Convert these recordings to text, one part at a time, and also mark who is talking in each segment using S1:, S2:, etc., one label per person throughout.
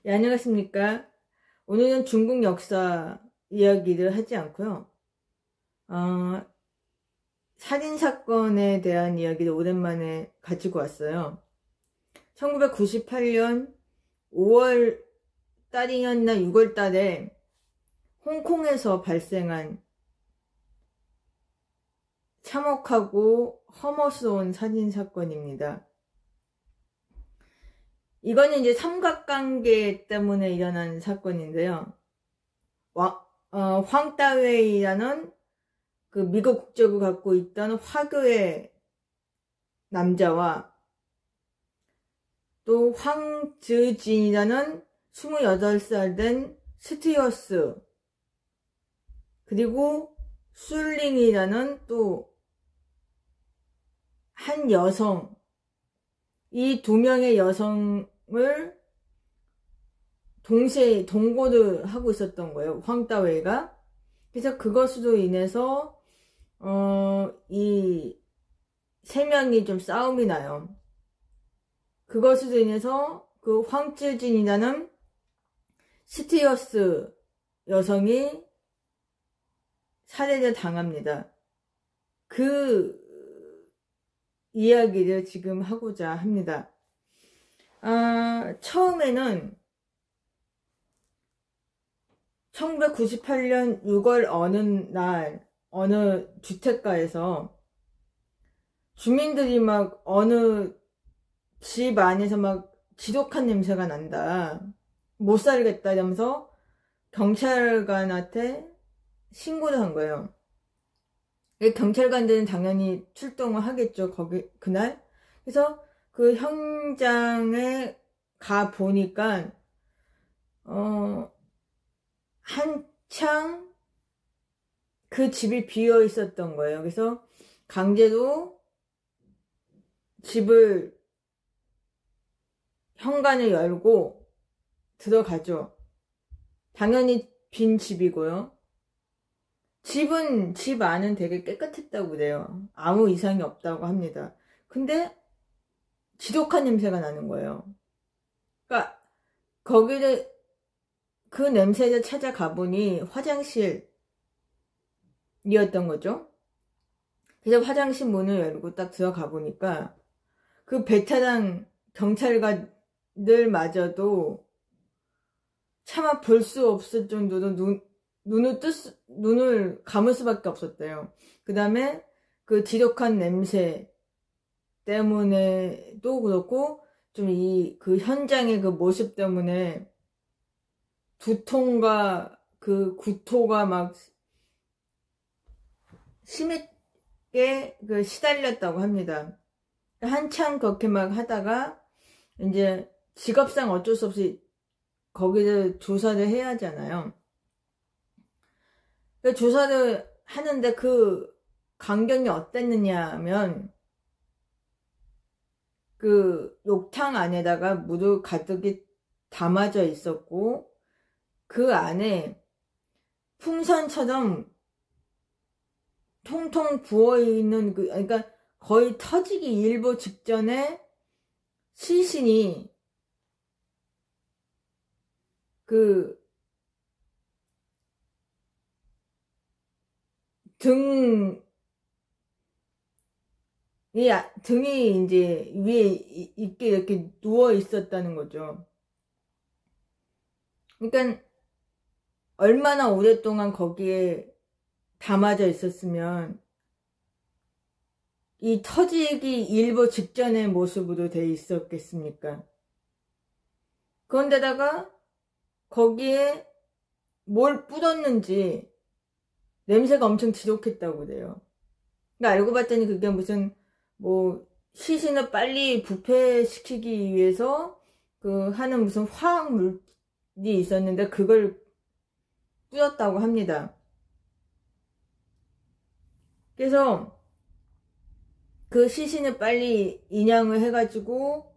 S1: 네, 안녕하십니까. 오늘은 중국 역사 이야기를 하지 않고요. 살인사건에 대한 이야기를 오랜만에 가지고 왔어요. 1998년 5월 달이었나 6월 달에 홍콩에서 발생한 참혹하고 험오스러운 살인사건입니다. 이거는 이제 삼각관계 때문에 일어난 사건인데요. 황따웨이라는 그 미국 국적을 갖고 있던 화교의 남자와 또 황즈진이라는 28살 된 스튜어스, 그리고 술링이라는 또 한 여성, 이 두 명의 여성을 동시에 동거를 하고 있었던 거예요, 황따웨이가. 그래서 그것으로 인해서 이 세 명이 좀 싸움이 나요. 그것으로 인해서 그 황쯔진이라는 스티어스 여성이 살해를 당합니다. 그 이야기를 지금 하고자 합니다. 처음에는 1998년 6월 어느 날 어느 주택가에서 주민들이 막 어느 집 안에서 막 지독한 냄새가 난다, 못 살겠다 이러면서 경찰관한테 신고를 한 거예요. 경찰관들은 당연히 출동을 하겠죠, 그날. 그래서 그 현장에 가 보니까 한창 그 집이 비어 있었던 거예요. 그래서 강제로 집을, 현관을 열고 들어가죠. 당연히 빈 집이고요. 집 안은 되게 깨끗했다고 그래요. 아무 이상이 없다고 합니다. 근데 지독한 냄새가 나는 거예요. 그러니까 거기를, 그 냄새를 찾아가 보니 화장실이었던 거죠. 그래서 화장실 문을 열고 딱 들어가 보니까 그 베테랑 경찰관들마저도 차마 볼 수 없을 정도로 눈을 감을 수밖에 없었대요. 그 다음에 그 지독한 냄새 때문에도 그렇고, 좀 그 현장의 그 모습 때문에 두통과 그 구토가 막 심하게 그 시달렸다고 합니다. 한참 그렇게 막 하다가 이제 직업상 어쩔 수 없이 거기를 조사를 해야 하잖아요. 조사를 하는데 그 광경이 어땠느냐 하면, 그 욕탕 안에다가 물을 가득히 담아져 있었고, 그 안에 풍선처럼 통통 부어있는 그러니까 거의 터지기 일보 직전에 시신이 그 등이 이제 위에 있게 이렇게 누워 있었다는 거죠. 그러니까 얼마나 오랫동안 거기에 담아져 있었으면 이 터지기 일보 직전의 모습으로 돼 있었겠습니까? 그런데다가 거기에 뭘 뿌렸는지 냄새가 엄청 지독했다고 그래요. 그러니까 알고 봤더니 그게 무슨 시신을 빨리 부패시키기 위해서 그 하는 무슨 화학물이 있었는데 그걸 뿌렸다고 합니다. 그래서 그 시신을 빨리 인양을 해가지고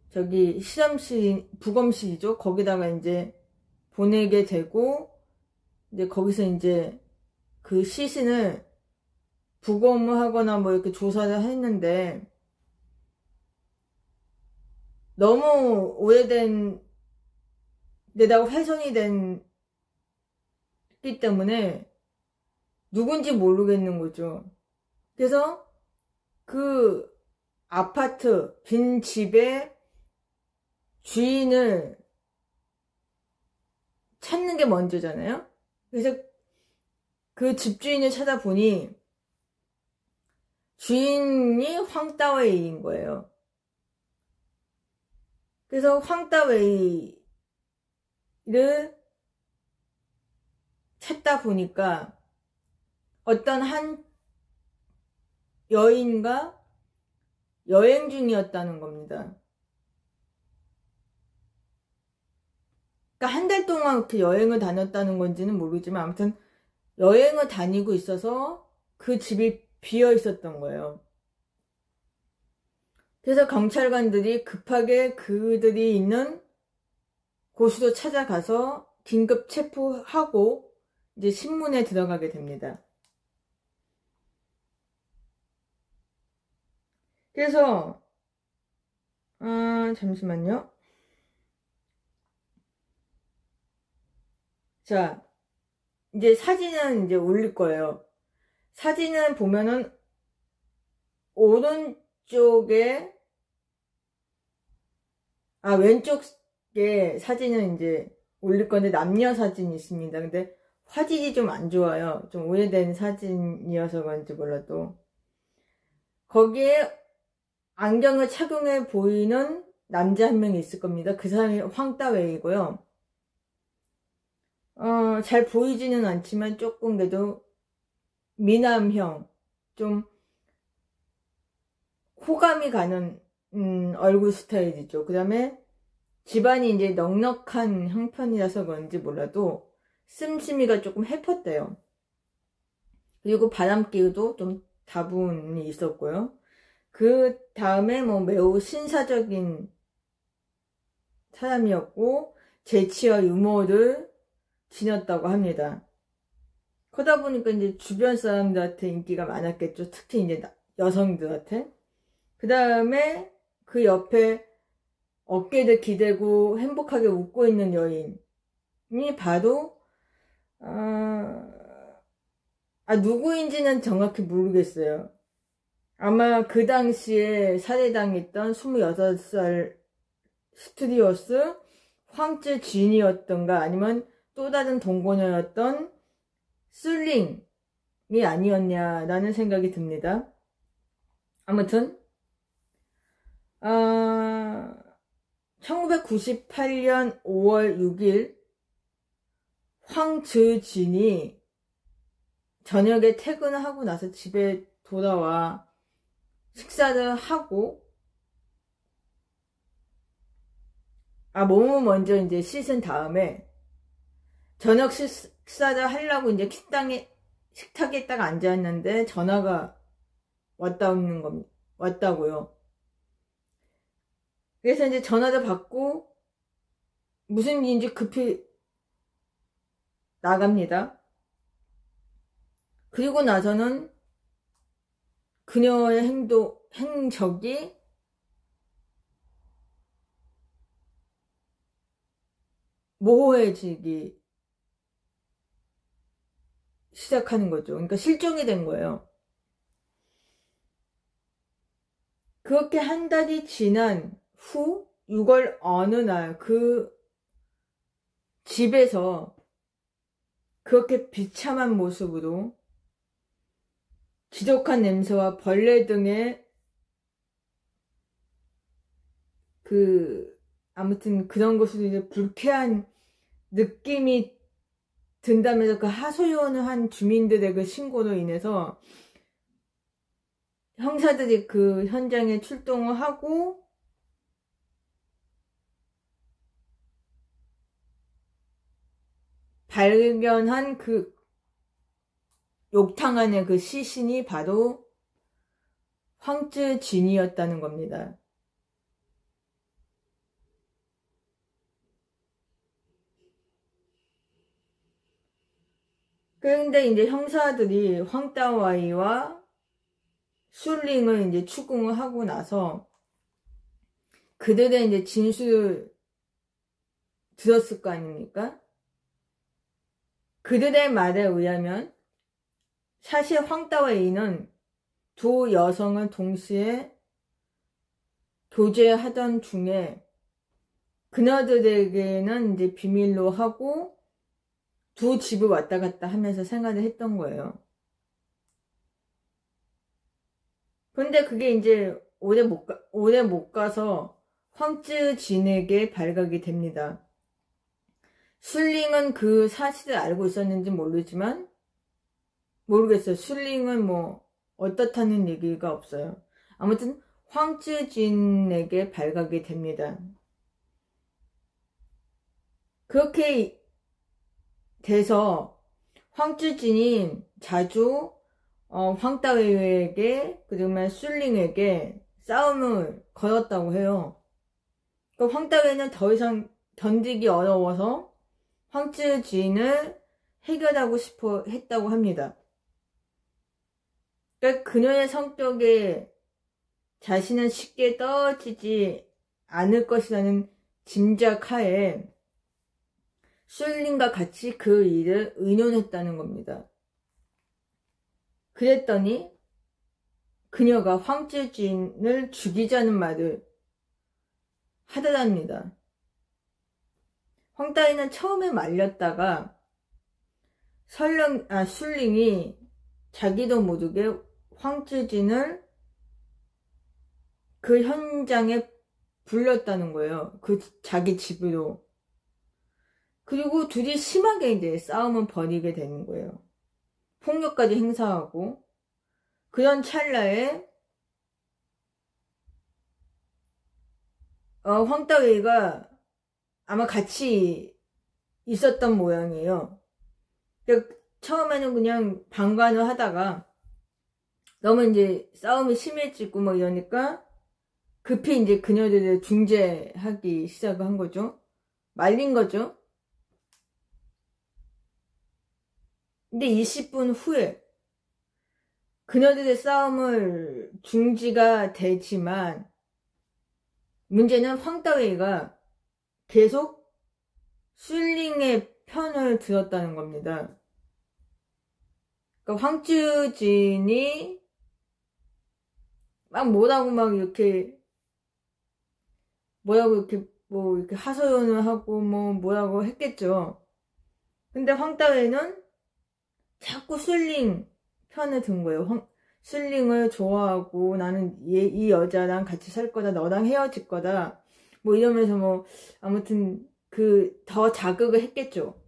S1: 저기 실험실, 부검실이죠. 거기다가 이제 보내게 되고, 이제 거기서 이제 그 시신을 부검을 하거나 뭐 이렇게 조사를 했는데, 너무 오래된 데다가 훼손이 됐기 때문에 누군지 모르겠는 거죠. 그래서 그 아파트, 빈 집의 주인을 찾는 게 먼저잖아요. 그래서 그 집주인을 찾아보니 주인이 황따웨이인 거예요. 그래서 황따웨이를 찾다 보니까 어떤 한 여인과 여행 중이었다는 겁니다. 그러니까 한 달 동안 그렇게 여행을 다녔다는 건지는 모르지만 아무튼 여행을 다니고 있어서 그 집이 비어 있었던 거예요. 그래서 경찰관들이 급하게 그들이 있는 곳으로 찾아가서 긴급 체포하고 이제 신문에 들어가게 됩니다. 그래서 잠시만요. 자, 이제 사진은 이제 올릴 거예요. 사진을 보면은 오른쪽에 왼쪽에 사진은 이제 올릴 건데 남녀 사진이 있습니다. 근데 화질이 좀 안 좋아요. 좀 오래된 사진이어서 그런지 몰라도 거기에 안경을 착용해 보이는 남자 한 명이 있을 겁니다. 그 사람이 황따웨이고요. 잘 보이지는 않지만 조금 그래도 미남형, 좀 호감이 가는 얼굴 스타일이죠. 그 다음에 집안이 이제 넉넉한 형편이라서 그런지 몰라도 씀씀이가 조금 해펐대요. 그리고 바람기도 좀 다분히 있었고요. 그 다음에 뭐 매우 신사적인 사람이었고 재치와 유머를 지녔다고 합니다. 그러다 보니까 이제 주변 사람들한테 인기가 많았겠죠. 특히 이제 여성들한테. 그 다음에 그 옆에 어깨를 기대고 행복하게 웃고 있는 여인이 바로 누구인지는 정확히 모르겠어요. 아마 그 당시에 살해당했던 26살 스튜디오스 황제 주인이었던가 아니면 또 다른 동거녀였던 술링이 아니었냐라는 생각이 듭니다. 아무튼 1998년 5월 6일 황즈진이 저녁에 퇴근을 하고 나서 집에 돌아와 식사를 하고 몸을 먼저 이제 씻은 다음에 저녁 식사를 하려고 이제 식탁에 딱 앉아있는데 전화가 왔다고요. 그래서 이제 전화를 받고 무슨 일인지 급히 나갑니다. 그리고 나서는 그녀의 행적이 모호해지기 시작하는 거죠. 그러니까 실종이 된 거예요. 그렇게 한 달이 지난 후 6월 어느 날 그 집에서 그렇게 비참한 모습으로 지독한 냄새와 벌레 등의 아무튼 그런 것으로 이제 불쾌한 느낌이 든다면서 그 하소연을 한 주민들의 그 신고로 인해서 형사들이 그 현장에 출동을 하고 발견한 그 욕탕 안의 그 시신이 바로 황쯔진이었다는 겁니다. 그런데 이제 형사들이 황따와이와 술링을 이제 추궁을 하고 나서 그들의 이제 진술을 들었을 거 아닙니까? 그들의 말에 의하면 사실 황따웨이는 두 여성을 동시에 교제하던 중에 그녀들에게는 이제 비밀로 하고 두 집을 왔다 갔다 하면서 생활을 했던 거예요. 근데 그게 이제 오래 못 가서 황쯔진에게 발각이 됩니다. 술링은 그 사실을 알고 있었는지 모르겠어요. 술링은 뭐 어떻다는 얘기가 없어요. 아무튼 황쯔진에게 발각이 됩니다. 그렇게 돼서 황쯔진이 자주 황따웨이에게 그다음에 술링에게 싸움을 걸었다고 해요. 그 황따웨이는 더 이상 견디기 어려워서 황쯔진을 해결하고 싶어 했다고 합니다. 그러니까 그녀의 성격에 자신은 쉽게 떨어지지 않을 것이라는 짐작하에 술링과 같이 그 일을 의논했다는 겁니다. 그랬더니 그녀가 황쯔진을 죽이자는 말을 하더랍니다. 황따위는 처음에 말렸다가 술링이 자기도 모르게 황쯔진을 그 현장에 불렀다는 거예요. 자기 집으로. 그리고 둘이 심하게 이제 싸움을 벌이게 되는 거예요. 폭력까지 행사하고. 그런 찰나에 황따웨이가 아마 같이 있었던 모양이에요. 처음에는 그냥 방관을 하다가 너무 이제 싸움이 심해지고 뭐 이러니까 급히 이제 그녀들을 중재하기 시작을 한 거죠. 말린 거죠. 근데 20분 후에 그녀들의 싸움을 중지가 되지만 문제는 황따웨이가 계속 술링의 편을 들었다는 겁니다. 그러니까 황쯔진이 막 뭐라고 이렇게 하소연을 하고 뭐라고 했겠죠. 근데 황따웨이는 자꾸 술링 편을 든 거예요. 술링을 좋아하고 나는 이 여자랑 같이 살 거다, 너랑 헤어질 거다, 뭐 이러면서 아무튼 더 자극을 했겠죠.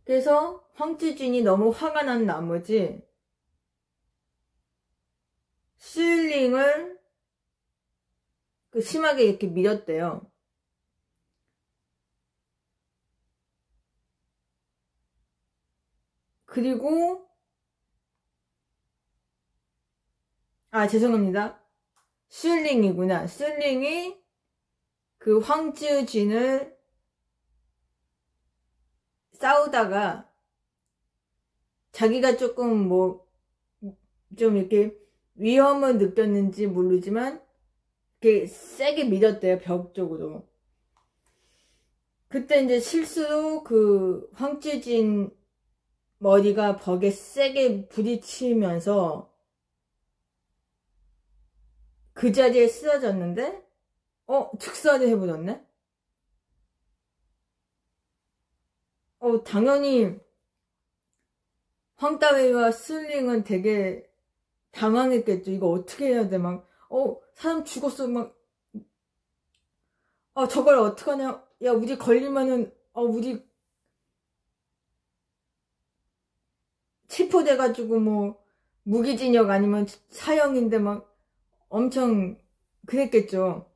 S1: 그래서 황쯔진이 너무 화가 난 나머지 술링을 심하게 이렇게 밀었대요. 그리고 죄송합니다. 술링이구나. 술링이 그 황쯔진을 싸우다가 자기가 조금 좀 이렇게 위험을 느꼈는지 모르지만 이렇게 세게 밀었대요. 벽 쪽으로. 그때 이제 실수로 그 황쯔진 머리가 벽에 세게 부딪히면서 그 자리에 쓰러졌는데 즉사를 해버렸네? 당연히 황따웨이와 술링은 되게 당황했겠죠. 이거 어떻게 해야 돼? 사람 죽었어. 저걸 어떡하냐. 야, 우리 걸리면은 우리 체포돼가지고 무기징역 아니면 사형인데 엄청 그랬겠죠.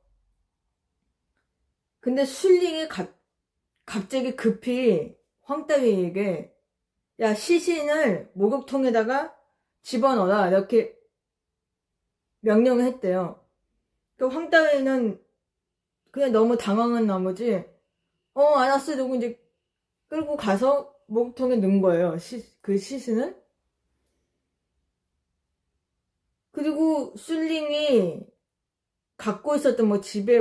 S1: 근데 술링이 갑자기 급히 황따웨이에게 야, 시신을 목욕통에다가 집어넣어라, 이렇게 명령을 했대요. 그 황따웨이는 그냥 너무 당황한 나머지 알았어 이러고 이제 끌고 가서 목욕통에 넣은 거예요. 그 시신을. 그리고 술링이 갖고 있었던 집에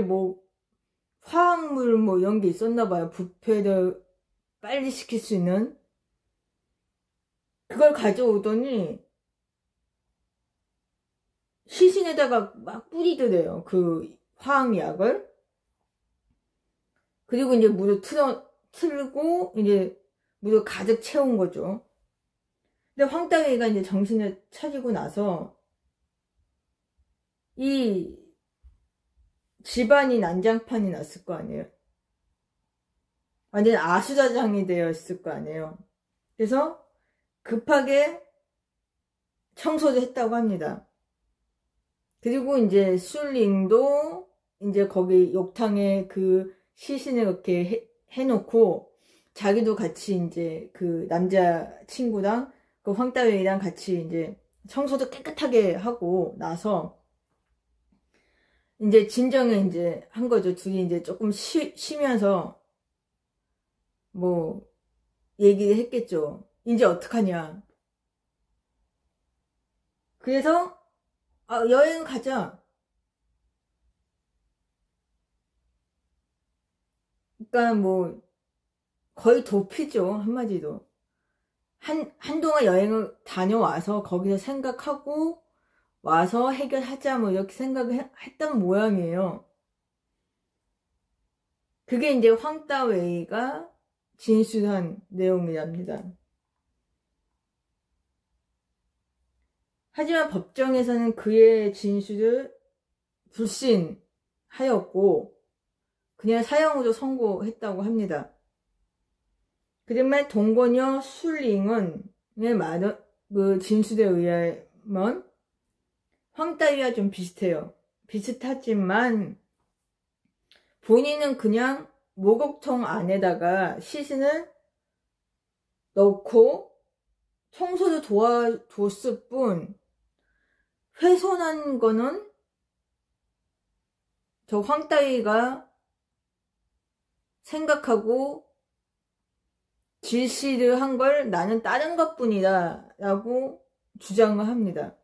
S1: 화학물 뭐 이런 게 있었나 봐요. 부패를 빨리 시킬 수 있는. 그걸 가져오더니 시신에다가 막 뿌리더래요. 그 화학약을. 그리고 이제 물을 틀고 이제 물을 가득 채운 거죠. 근데 황따위가 이제 정신을 차리고 나서 이 집안이 난장판이 났을 거 아니에요. 완전 아수라장이 되어 있을 거 아니에요. 그래서 급하게 청소를 했다고 합니다. 그리고 이제 술링도 이제 거기 욕탕에 그 시신을 이렇게 해놓고 자기도 같이 이제 그 남자 친구랑 그 황따위랑 같이 이제 청소도 깨끗하게 하고 나서 이제 진정에 이제 한 거죠. 둘이 이제 조금 쉬면서 뭐 얘기를 했겠죠. 이제 어떡하냐. 그래서 여행 가자. 그러니까 뭐 거의 도피죠. 한마디로. 한동안 여행을 다녀와서 거기서 생각하고 와서 해결하자 뭐 이렇게 생각을 했던 모양이에요. 그게 이제 황따웨이가 진술한 내용이랍니다. 하지만 법정에서는 그의 진술을 불신하였고 그냥 사형으로 선고했다고 합니다. 그러면 동거녀 술링은 말은 그 진술에 의하면 황따위와 좀 비슷해요. 비슷하지만 본인은 그냥 목욕통 안에다가 시신을 넣고 청소를 도와줬을 뿐 훼손한 거는 저 황따위가 생각하고 질시를 한 걸 나는 다른 것뿐이다 라고 주장을 합니다.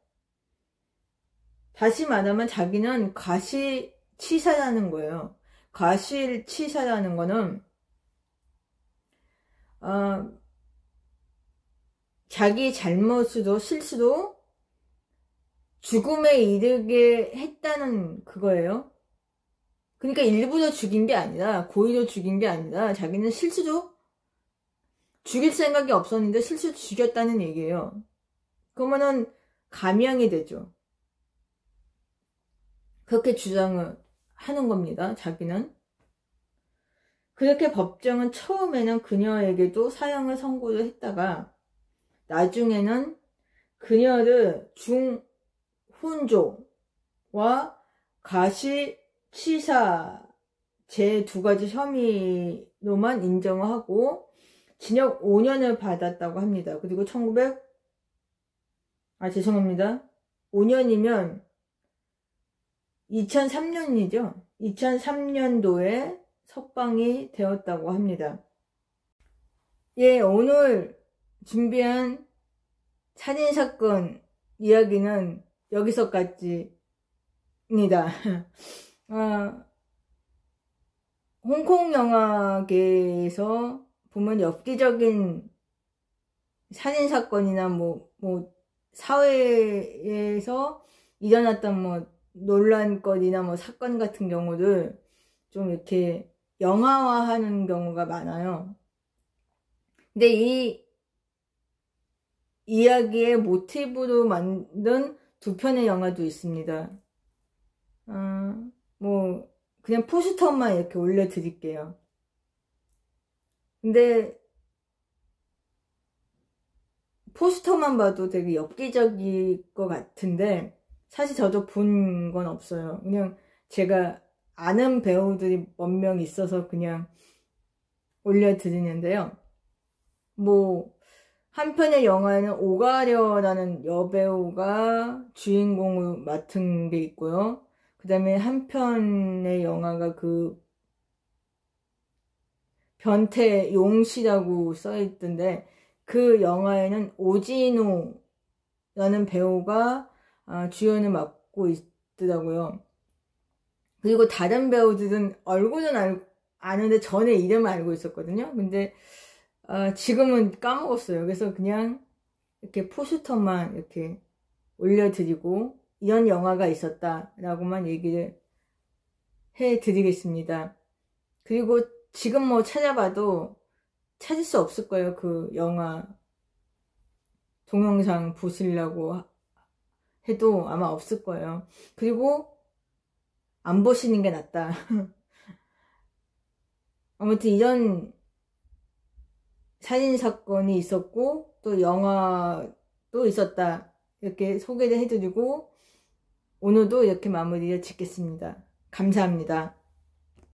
S1: 다시 말하면 자기는 과실치사라는 거예요. 과실치사라는 거는 자기 잘못으로 실수로 죽음에 이르게 했다는 그거예요. 그러니까 일부러 죽인 게 아니라 고의로 죽인 게 아니라 자기는 실수로 죽일 생각이 없었는데 실수로 죽였다는 얘기예요. 그러면은 감형이 되죠. 그렇게 주장을 하는 겁니다. 자기는. 그렇게 법정은 처음에는 그녀에게도 사형을 선고를 했다가 나중에는 그녀를 중훈조와 과실치사 제 두 가지 혐의로만 인정을 하고 징역 5년을 받았다고 합니다. 그리고 5년이면 2003년이죠. 2003년도에 석방이 되었다고 합니다. 예, 오늘 준비한 살인사건 이야기는 여기서까지입니다. 홍콩 영화계에서 보면 엽기적인 살인사건이나 뭐 사회에서 일어났던 뭐 논란거리나 뭐 사건 같은 경우를 좀 이렇게 영화화하는 경우가 많아요. 근데 이 이야기의 모티브로 만든 두 편의 영화도 있습니다. 뭐 그냥 포스터만 이렇게 올려드릴게요. 근데 포스터만 봐도 되게 엽기적일 것 같은데 사실 저도 본 건 없어요. 그냥 제가 아는 배우들이 몇 명 있어서 그냥 올려드리는데요. 뭐 한편의 영화에는 오가려라는 여배우가 주인공을 맡은 게 있고요. 그 다음에 한편의 영화가 그 변태용씨라고 써있던데 그 영화에는 오진호라는 배우가 주연을 맡고 있더라고요. 그리고 다른 배우들은 얼굴은 아는데 전에 이름을 알고 있었거든요. 근데 지금은 까먹었어요. 그래서 그냥 이렇게 포스터만 이렇게 올려드리고 이런 영화가 있었다라고만 얘기를 해드리겠습니다. 그리고 지금 뭐 찾아봐도 찾을 수 없을 거예요. 그 영화 동영상 보시려고 해도 아마 없을 거예요. 그리고 안 보시는 게 낫다. 아무튼 이런 살인사건이 있었고 또 영화도 있었다. 이렇게 소개를 해드리고 오늘도 이렇게 마무리를 짓겠습니다. 감사합니다.